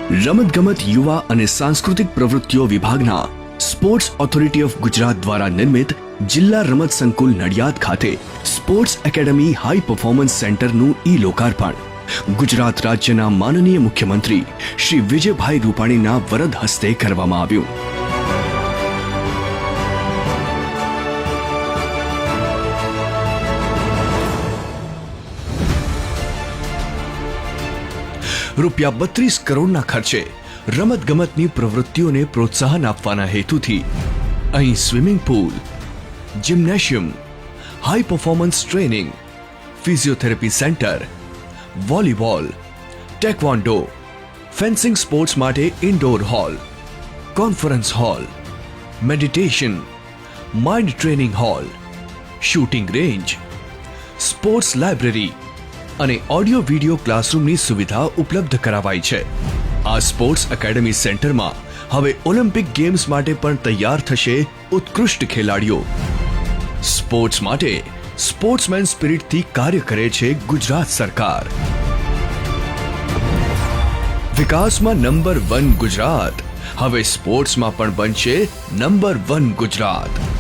રમતગમત યુવા અને સાંસ્કૃતિક પ્રવૃત્તિઓ વિભાગના સ્પોર્ટ્સ ઓથોરિટી ઓફ ગુજરાત દ્વારા નિર્મિત જિલ્લા રમત સંકુલ નડિયાદ ખાતે સ્પોર્ટ્સ એકેડમી હાઈ પરફોર્મન્સ સેન્ટરનું ઈ-લોકાર્પણ ગુજરાત રાજ્યના માનનીય મુખ્યમંત્રી શ્રી વિજયભાઈ રૂપાણીના વરદ હસ્તે કરવામાં આવ્યું। રૂપિયા 32 કરોડના ખર્ચે રમતગમતની પ્રવૃત્તિઓને પ્રોત્સાહન આપવાના હેતુથી અહીં swimming pool, gymnasium, high performance training, physiotherapy centre, volleyball, taekwondo, fencing sports માટે indoor hall, conference hall, meditation, mind training hall, shooting range, sports library અને ઓડિયો વિડિયો ક્લાસરૂમની સુવિધા ઉપલબ્ધ કરાવાઈ છે। આ સ્પોર્ટ્સ એકેડમી સેન્ટરમાં હવે ઓલિમ્પિક ગેમ્સ માટે પણ તૈયાર થશે ઉત્કૃષ્ટ ખેલાડીઓ। સ્પોર્ટ્સ માટે સ્પોર્ટ્સમેન સ્પિરિટથી કાર્ય કરે છે ગુજરાત સરકાર। વિકાસમાં નંબર 1 ગુજરાત હવે સ્પોર્ટ્સમાં પણ બનશે નંબર 1 ગુજરાત।